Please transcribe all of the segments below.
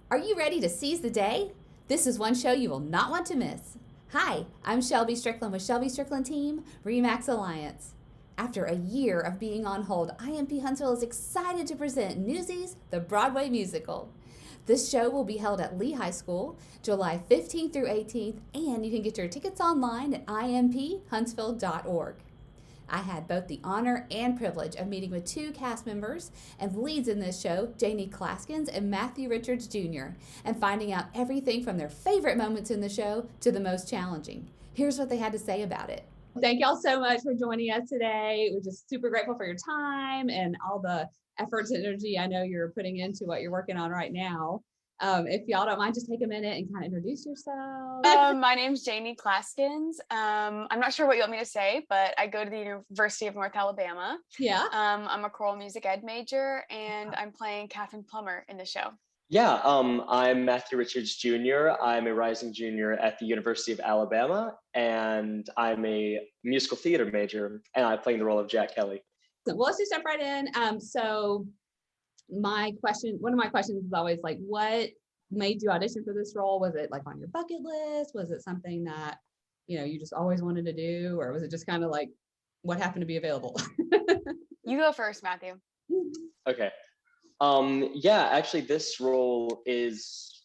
Are you ready to seize the day? This is one show you will not want to miss. Hi, I'm Shelby Stricklin with Shelby Stricklin Team, Remax Alliance. After a year of being on hold, IMPHuntsville is excited to present Newsie's The Broadway Musical. This show will be held at Lee High School, July 15th through 18th, and you can get your tickets online at IMPHuntsville.org. I had both the honor and privilege of meeting with two cast members and leads in this show, Janie Claskins and Matthew Richards Jr., and finding out everything from their favorite moments in the show to the most challenging. Here's what they had to say about it. Thank y'all so much for joining us today. We're just super grateful for your time and all the efforts and energy I know you're putting into what you're working on right now. If y'all don't mind, just take a minute and kind of introduce yourself. My name's Janie Claskins. I'm not sure what you want me to say, but I go to the University of North Alabama. Yeah. I'm a choral music ed major, and I'm playing Catherine Plummer in the show. Yeah, I'm Matthew Richards Jr. I'm a rising junior at the University of Alabama, and I'm a musical theater major, and I'm playing the role of Jack Kelly. So, well, let's just step right in. So one of my questions is always like, what made you audition for this role? Was it like on your bucket list? Was it something that, you just always wanted to do? Or was it just kind of like what happened to be available? You go first, Matthew. Okay. Yeah, actually this role it's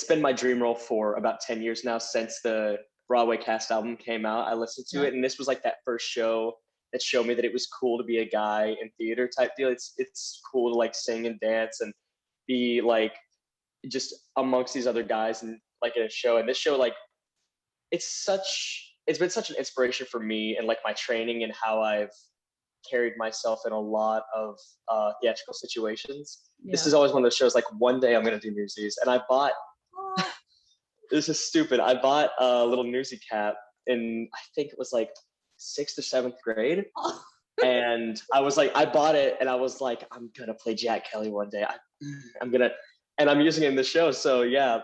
been my dream role for about 10 years now since the Broadway cast album came out. I listened to it, and this was like that first show that showed me that it was cool to be a guy in theater type deal. It's cool to like sing and dance and be like just amongst these other guys and like in a show. And this show, like, it's been such an inspiration for me and like my training and how I've carried myself in a lot of theatrical situations. Yeah. This is always one of those shows, like one day I'm going to do Newsies. And I bought, this is stupid. I bought a little Newsie cap in, I think it was like 6th or 7th grade. And I bought it and I was like, I'm going to play Jack Kelly one day. And I'm using it in the show. So yeah,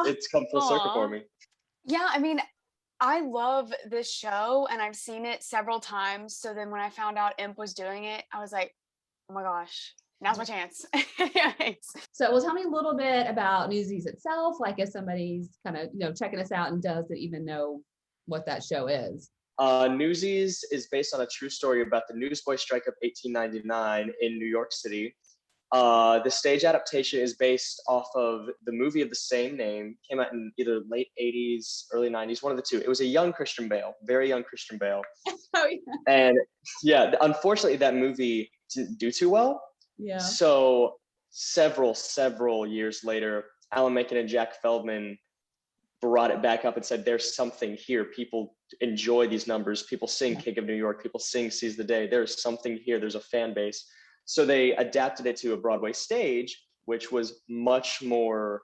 it's come full circle for me. Yeah, I mean, I love this show and I've seen it several times. So then when I found out Imp was doing it, I was like, oh my gosh, now's my chance. So well, tell me a little bit about Newsies itself. Like if somebody's kind of, checking us out and doesn't even know what that show is. Newsies is based on a true story about the newsboy strike of 1899 in New York City. The stage adaptation is based off of the movie of the same name. Came out in either late 80s, early 90s, one of the two. It was a young Christian Bale, very young Christian Bale. Oh, yeah. And yeah, unfortunately, that movie didn't do too well. Yeah. So several years later, Alan Menken and Jack Feldman brought it back up and said, there's something here. People enjoy these numbers. People sing King of New York. People sing Seize the Day. There's something here. There's a fan base. So they adapted it to a Broadway stage, which was much more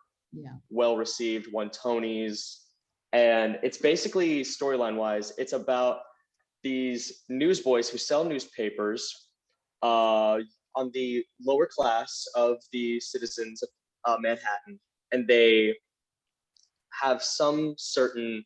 well-received, won Tonys. And it's basically, storyline-wise, it's about these newsboys who sell newspapers on the lower class of the citizens of Manhattan. And they have some certain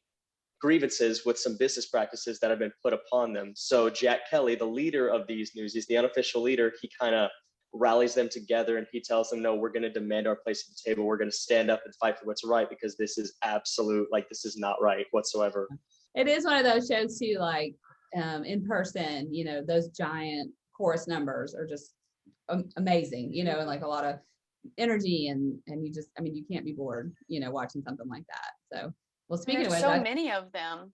grievances with some business practices that have been put upon them. So Jack Kelly, the leader of these Newsies, the unofficial leader, he kind of rallies them together and he tells them, no, we're going to demand our place at the table. We're going to stand up and fight for what's right because this is this is not right whatsoever. It is one of those shows too, like in person, those giant chorus numbers are just amazing, and like a lot of energy and you just, you can't be bored, watching something like that. So, well, speaking of which, so many of them.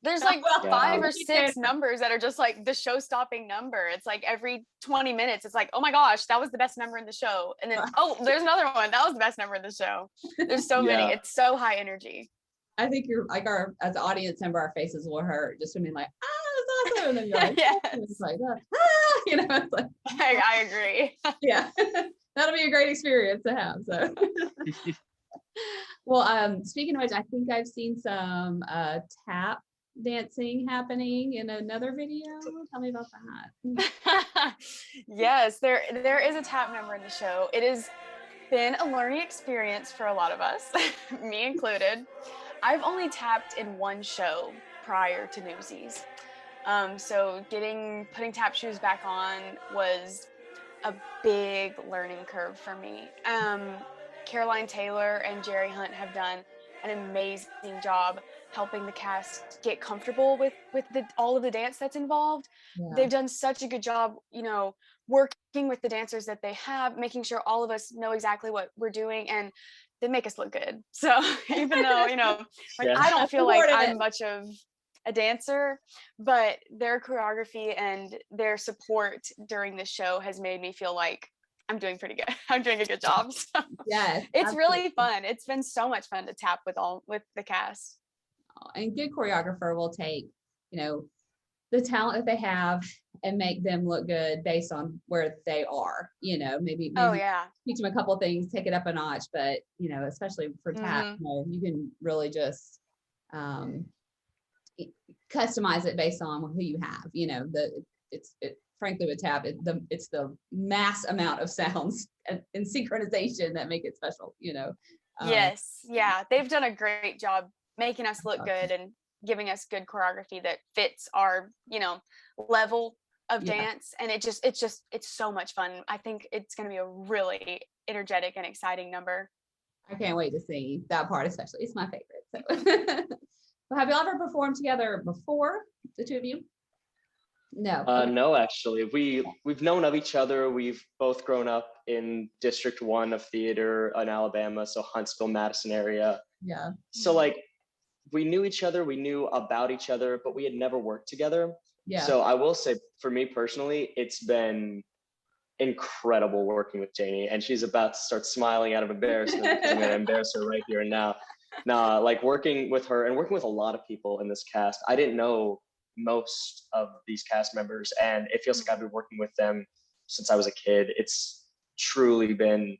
There's like 5 or 6 numbers that are just like the show-stopping number. It's like every 20 minutes, it's like, oh my gosh, that was the best number in the show. And then, oh, there's another one. That was the best number in the show. There's so many. It's so high energy. I think you're like as an audience member, our faces will hurt just from being like, that's awesome. And then you're like, yes. It's like, it's like, I agree. Yeah. That'll be a great experience to have. So. Well, speaking of which, I think I've seen some tap dancing happening in another video. Tell me about that. Yes, there is a tap number in the show. It has been a learning experience for a lot of us, me included. I've only tapped in one show prior to Newsies. So putting tap shoes back on was a big learning curve for me. Caroline Taylor and Jerry Hunt have done an amazing job helping the cast get comfortable with all of the dance that's involved. Yeah. They've done such a good job, you know, working with the dancers that they have, making sure all of us know exactly what we're doing, and they make us look good. So even though, you know, like Yeah. I don't feel like Supported I'm it. much of a dancer, but their choreography and their support during the show has made me feel like I'm doing pretty good. I'm doing a good job. So Yes, it's absolutely. really fun. It's been so much fun to tap with the cast. And good choreographer will take, you know, the talent that they have and make them look good based on where they are, you know, maybe Oh yeah. teach them a couple of things, take it up a notch, but you know, especially for tap, Mhm. you know, you can really just customize it based on who you have, you know, frankly with tap, it's the mass amount of sounds and synchronization that make it special, you know. Yes. Yeah. They've done a great job making us look good and giving us good choreography that fits our, you know, level of Yeah. dance. And it's so much fun. I think it's going to be a really energetic and exciting number. I can't wait to see that part, especially. It's my favorite. So. Well, have you ever performed together before, the two of you? No. No, actually, we've known of each other. We've both grown up in District 1 of theater in Alabama, so Huntsville, Madison area. Yeah. So like we knew each other, we knew about each other, but we had never worked together. Yeah. So I will say, for me personally, it's been incredible working with Janie, and she's about to start smiling out of embarrassment because I'm going to embarrass her right here and now. Nah, like working with her and working with a lot of people in this cast, I didn't know most of these cast members, and it feels like I've been working with them since I was a kid. It's truly been,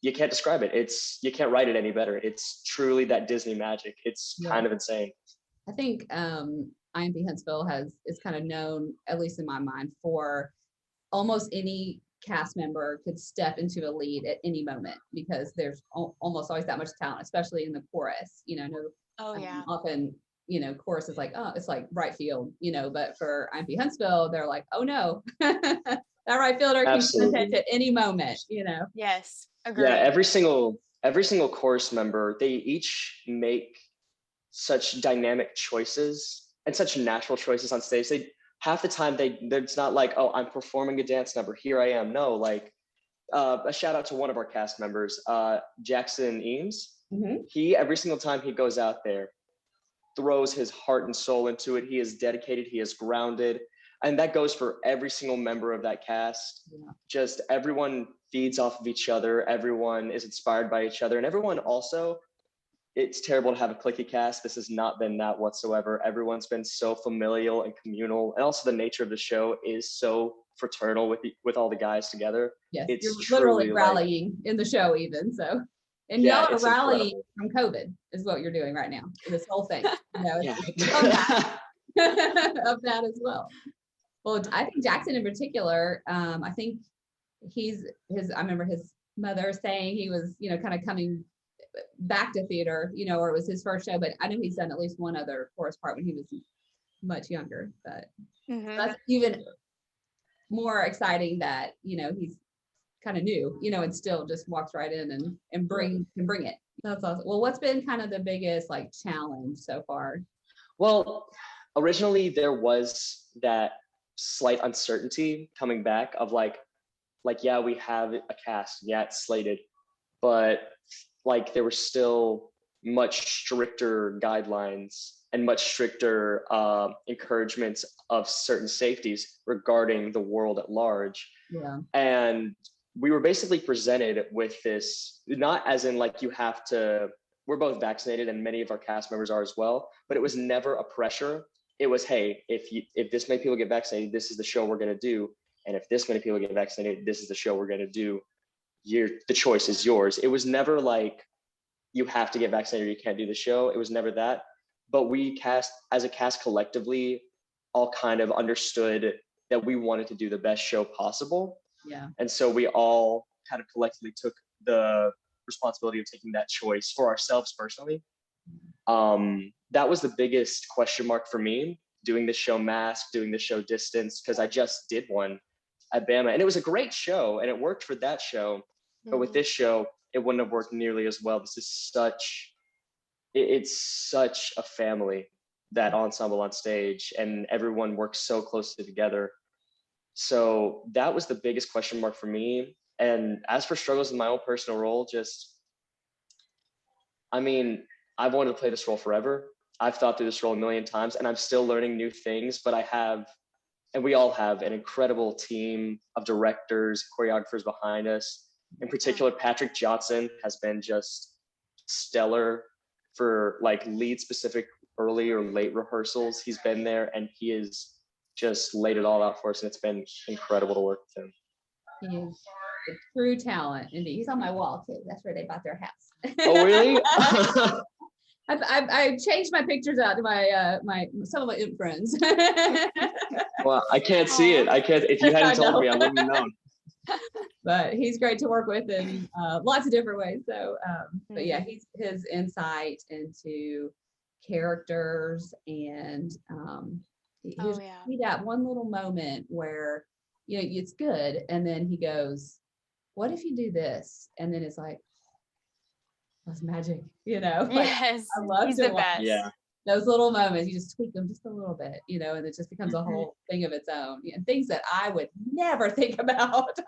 you can't describe it. You can't write it any better. It's truly that Disney magic. It's kind of insane. I think IMPHuntsville is kind of known, at least in my mind, for almost any cast member could step into a lead at any moment because there's almost always that much talent, especially in the chorus. You know, Oh yeah. often, you know, chorus is like, oh, it's like right field, you know, but for IMPHuntsville, they're like, oh no, that right fielder can pitch at any moment, you know. Yes, agree. Yeah, every single chorus member, they each make such dynamic choices and such natural choices on stage. They half the time it's not like, oh, I'm performing a dance number, here I am. No, like a shout out to one of our cast members, Jackson Eames. Mm-hmm. He, every single time he goes out there, throws his heart and soul into it. He is dedicated, he is grounded. And that goes for every single member of that cast. Yeah. Just everyone feeds off of each other. Everyone is inspired by each other. And everyone also, it's terrible to have a cliquey cast. This has not been that whatsoever. Everyone's been so familial and communal. And also the nature of the show is so fraternal with all the guys together. Yes, it's you're literally rallying in the show even, so. And yeah, y'all are rallying from COVID is what you're doing right now. This whole thing, you know, of that as well. Well, I think Jackson in particular, I think I remember his mother saying he was, you know, kind of coming back to theater, you know, or it was his first show, but I know he's done at least one other chorus part when he was much younger, but that's even more exciting that, you know, he's kind of new, you know, and still just walks right in and can bring it. That's awesome. Well, what's been kind of the biggest like challenge so far? Well, originally there was that slight uncertainty coming back of like, yeah, we have a cast, yeah, it's slated, but like there were still much stricter guidelines and much stricter encouragements of certain safeties regarding the world at large. Yeah. And we were basically presented with this, not as in like you have to, we're both vaccinated and many of our cast members are as well, but it was never a pressure. It was, hey, if this many people get vaccinated, this is the show we're going to do. And if this many people get vaccinated, this is the show we're going to do. The choice is yours. It was never like you have to get vaccinated or you can't do the show. It was never that. But we as a cast collectively, all kind of understood that we wanted to do the best show possible. Yeah. And so we all kind of collectively took the responsibility of taking that choice for ourselves personally. That was the biggest question mark for me, doing the show masked, doing the show distance, because I just did one at Bama and it was a great show and it worked for that show. But with this show, it wouldn't have worked nearly as well. This is it's such a family, that ensemble on stage, and everyone works so closely together. So that was the biggest question mark for me. And as for struggles in my own personal role, I mean, I've wanted to play this role forever. I've thought through this role a million times, and I'm still learning new things, but I have, and we all have, an incredible team of directors, choreographers behind us. In particular, Patrick Johnson has been just stellar for like lead specific early or late rehearsals. He's been there and he has just laid it all out for us, and it's been incredible to work with him. He is a true talent, indeed. He's on my wall too. That's where they bought their house. Oh, really? I changed my pictures out to my some of my imp friends. Well, I can't see it. I can't. If you hadn't told me, I wouldn't have known. But he's great to work with in lots of different ways. So, but yeah, his insight into characters, and he that one little moment where, you know, it's good, and then he goes, "What if you do this?" And then it's like, that's magic, you know. Like, yes, I love he's to the watch best. Yeah. those little moments. You just tweak them just a little bit, you know, and it just becomes a whole thing of its own. And things that I would never think about.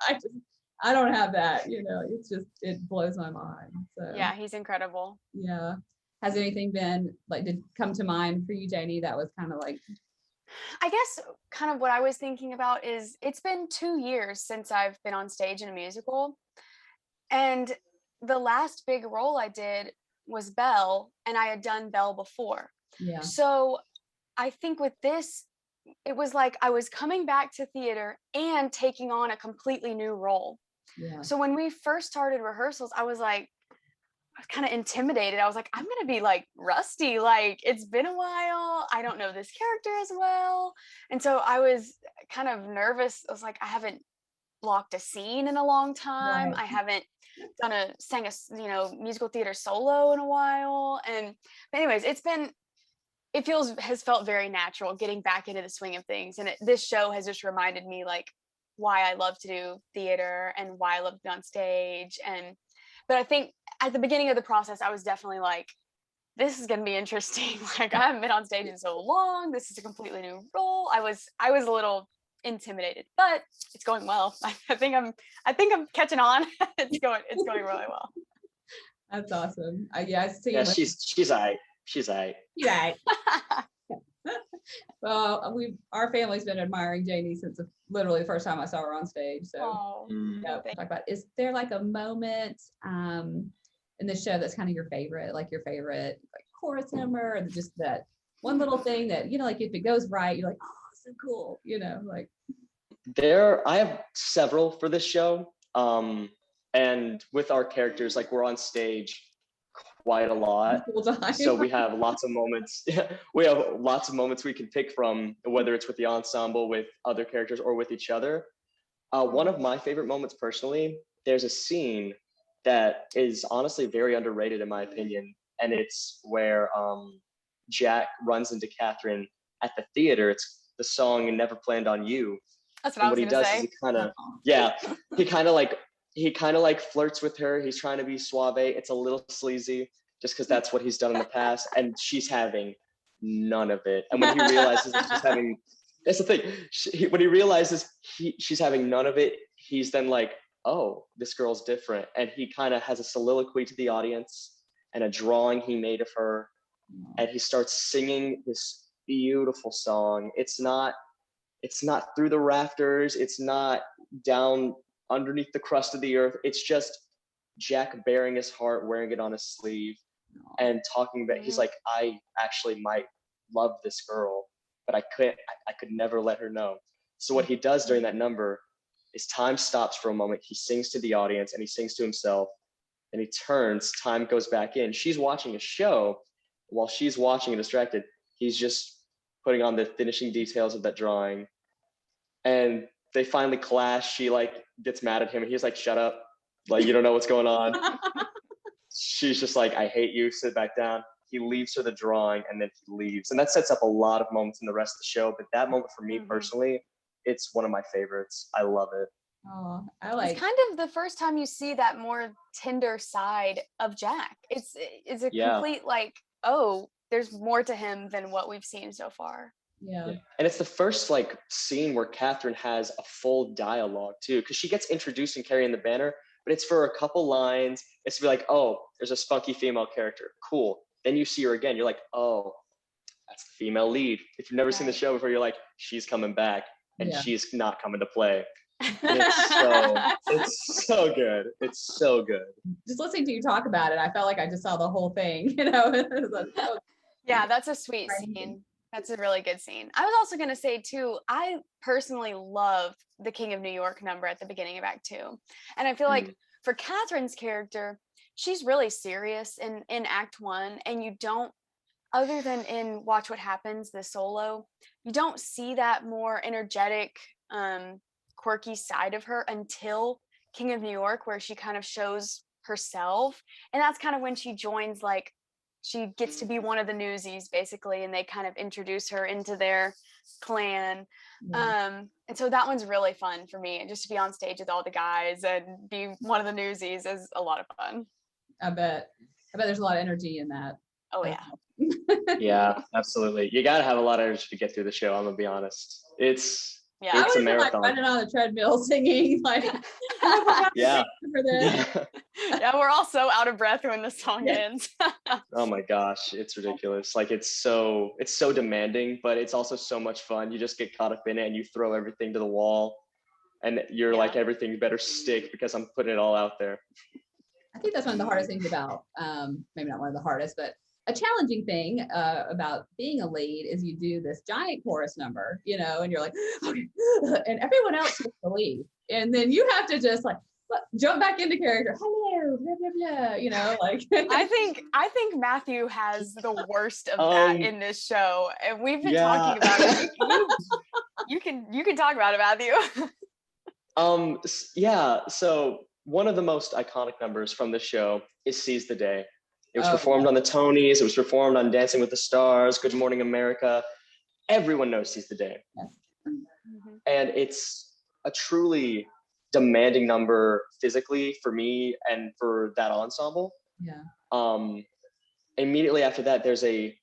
I don't have that, you know. It's just, it blows my mind. So Yeah, he's incredible. yeah. Has anything been like, did come to mind for you, Janie, that was kind of like? I guess kind of what I was thinking about is, it's been 2 years since I've been on stage in a musical, and the last big role I did was Belle, and I had done Belle before. Yeah. So I think with this, it was like I was coming back to theater and taking on a completely new role. Yeah. So when we first started rehearsals, I was kind of intimidated. I was like, I'm going to be like rusty. Like, it's been a while. I don't know this character as well. And so I was kind of nervous. I was like, I haven't blocked a scene in a long time. Right. I haven't sang a musical theater solo in a while. And anyways, has felt very natural getting back into the swing of things. And this show has just reminded me like why I love to do theater and why I love to be on stage. But I think at the beginning of the process, I was definitely like, this is going to be interesting. Like, I haven't been on stage in so long. This is a completely new role. I was a little intimidated, but it's going well. I think I'm catching on. It's going really well. That's awesome. I see. Yeah, she's all right. She's all right. Yeah. Well, our family's been admiring Janie since literally the first time I saw her on stage. So yeah, talk about, is there like a moment in the show that's kind of your favorite like chorus number, or just that one little thing that, you know, like if it goes right, you're like, oh, so cool, you know, like. I have several for this show. And with our characters, like, we're on stage quite a lot, so we have lots of moments. We have lots of moments we can pick from, whether it's with the ensemble, with other characters, or with each other. One of my favorite moments personally, there's a scene that is honestly very underrated in my opinion, and it's where Jack runs into Catherine at the theater. It's the song "Never Planned on You." That's what I was he gonna does say. is he kind of like flirts with her. He's trying to be suave. It's a little sleazy, just because that's what he's done in the past, and she's having none of it. And when he realizes that she's having, that's the thing. When he realizes she's having none of it, he's then like, oh, this girl's different. And he kind of has a soliloquy to the audience and a drawing he made of her, and he starts singing this beautiful song. It's not through the rafters. It's not down underneath the crust of the earth. It's just Jack bearing his heart, wearing it on his sleeve, and talking about, he's like, I actually might love this girl, but I could never let her know. So what he does during that number is time stops for a moment. He sings to the audience and he sings to himself, and he turns, time goes back in. She's watching a show. While she's watching and distracted, he's just putting on the finishing details of that drawing. And they finally clash. She like gets mad at him, and he's like, shut up, like, you don't know what's going on. She's just like, I hate you, sit back down. He leaves her the drawing, and then he leaves. And that sets up a lot of moments in the rest of the show, but that moment for me personally, it's one of my favorites. I love it. Oh, I like. It's kind of the first time you see that more tender side of Jack. It's a Yeah. complete like, oh, there's more to him than what we've seen so far. Yeah. And it's the first like scene where Catherine has a full dialogue too, because she gets introduced in Carrying the Banner, but it's for a couple lines. It's to be like, oh, there's a spunky female character. Cool. Then you see her again. You're like, oh, that's the female lead. If you've never seen the show before, you're like, she's coming back and she's not coming to play. And it's so good. It's so good. Just listening to you talk about it, I felt like I just saw the whole thing, Yeah, that's a sweet scene. That's a really good scene. I was also going to say too, I personally love the King of New York number at the beginning of Act 2. And I feel like for Catherine's character, she's really serious in Act 1, and you don't, other than in Watch What Happens, the solo, you don't see that more energetic, quirky side of her until King of New York, where she kind of shows herself. And that's kind of when she joins, like, she gets to be one of the Newsies basically, and they kind of introduce her into their clan. And so that one's really fun for me, and just to be on stage with all the guys and be one of the Newsies is a lot of fun. I bet there's a lot of energy in that. Oh yeah. Yeah, absolutely. You got to have a lot of energy to get through the show. I'm gonna be honest. It's a marathon. Like running on the treadmill singing, like yeah. For this. Yeah, we're all so out of breath when the song ends. Oh my gosh, it's ridiculous. Like it's so demanding, but it's also so much fun. You just get caught up in it and you throw everything to the wall, and you're like, everything better stick because I'm putting it all out there. I think that's one of the hardest things about, maybe not one of the hardest, but a challenging thing about being a lead is you do this giant chorus number, and you're like, okay, and everyone else has to leave. And then you have to just like jump back into character. Hello, blah, blah, blah, like. I think Matthew has the worst of that in this show. And we've been talking about it. You can talk about it, Matthew. Yeah, so one of the most iconic numbers from the show is Seize the Day. It was performed on the Tonys. It was performed on Dancing with the Stars, Good Morning America. Everyone knows Seize the Day. And it's a truly demanding number physically for me and for that ensemble. Immediately after that, there's a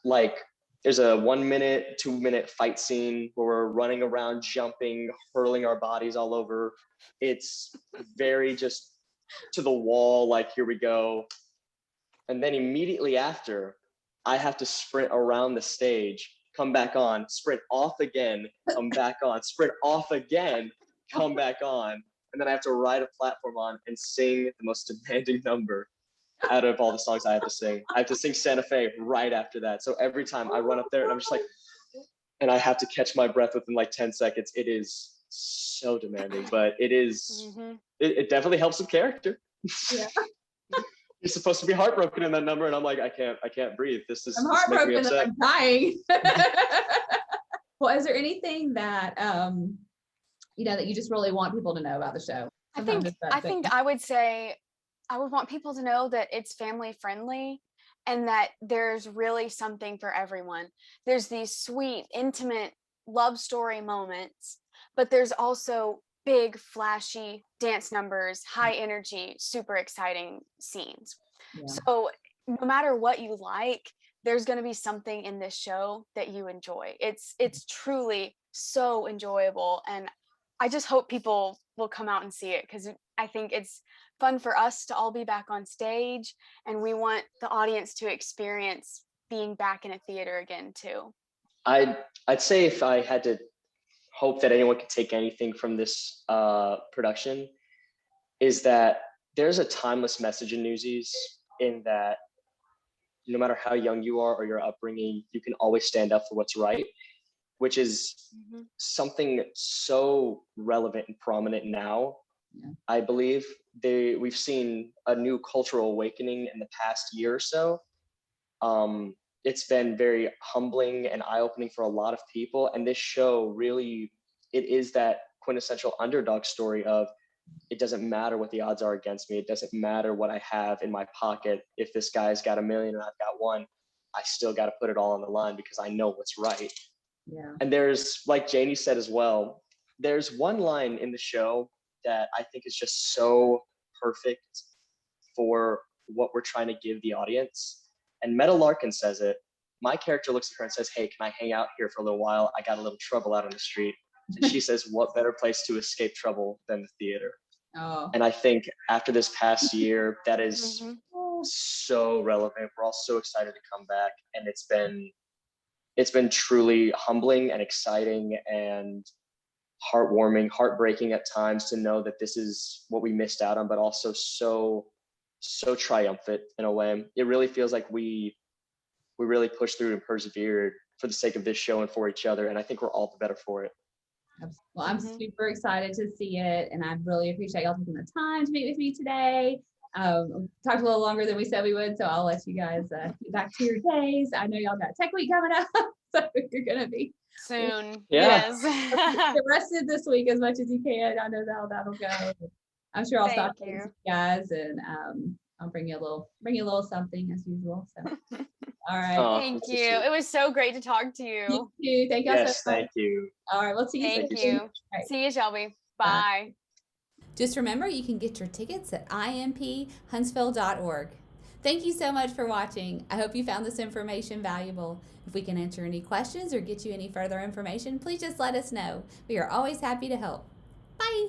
1 minute, 2 minute fight scene where we're running around, jumping, hurling our bodies all over. It's very just to the wall, like, here we go. And then immediately after, I have to sprint around the stage, come back on, sprint off again, come back on, sprint off again, come back on. And then I have to ride a platform on and sing the most demanding number out of all the songs I have to sing. I have to sing Santa Fe right after that. So every time I run up there and I'm just like, and I have to catch my breath within like 10 seconds. It is so demanding, but it is, it definitely helps with character. You're supposed to be heartbroken in that number, and I'm like, I can't breathe. I'm heartbroken and I'm dying. Well, is there anything that that you just really want people to know about the show? I would say I would want people to know that it's family friendly and that there's really something for everyone. There's these sweet, intimate love story moments, but there's also big, flashy dance numbers, high energy, super exciting scenes. So no matter what you like, there's going to be something in this show that you enjoy. It's truly so enjoyable. And I just hope people will come out and see it, because I think it's fun for us to all be back on stage, and we want the audience to experience being back in a theater again too. I'd say if I had to hope that anyone could take anything from this production, is that there's a timeless message in Newsies, in that no matter how young you are or your upbringing, you can always stand up for what's right, which is something so relevant and prominent now. I believe we've seen a new cultural awakening in the past year or so. It's been very humbling and eye-opening for a lot of people. And this show really, it is that quintessential underdog story of, it doesn't matter what the odds are against me. It doesn't matter what I have in my pocket. If this guy's got $1 million and I've got one, I still got to put it all on the line because I know what's right. And there's, like Janie said as well, there's one line in the show that I think is just so perfect for what we're trying to give the audience. And Meta Larkin says it. My character looks at her and says, "Hey, can I hang out here for a little while? I got a little trouble out on the street." And she says, "What better place to escape trouble than the theater?" Oh, And I think after this past year, that is Mhm. so relevant. We're all so excited to come back, and it's been truly humbling and exciting and heartwarming, heartbreaking at times to know that this is what we missed out on, but also so triumphant in a way. It really feels like we really pushed through and persevered for the sake of this show and for each other, and I think we're all the better for it. well, I'm super excited to see it, and I really appreciate y'all taking the time to meet with me today. Talked a little longer than we said we would, so I'll let you guys get back to your days. I know y'all got Tech Week coming up, so you're gonna be Soon. Yeah. Yes. get rested this week as much as you can. I know that'll go. I'm sure I'll stop Thank with you. you guys, and I'll bring you a little something as usual. So, all right. Thank you. It was so great to talk to You you. too. Thank y'all Yes, so much. thank you. All right. We'll see you Thank soon. you. All right. See you, Shelby. Bye. Bye. Just remember, you can get your tickets at IMPHuntsville.org. Thank you so much for watching. I hope you found this information valuable. If we can answer any questions or get you any further information, please just let us know. We are always happy to help. Bye.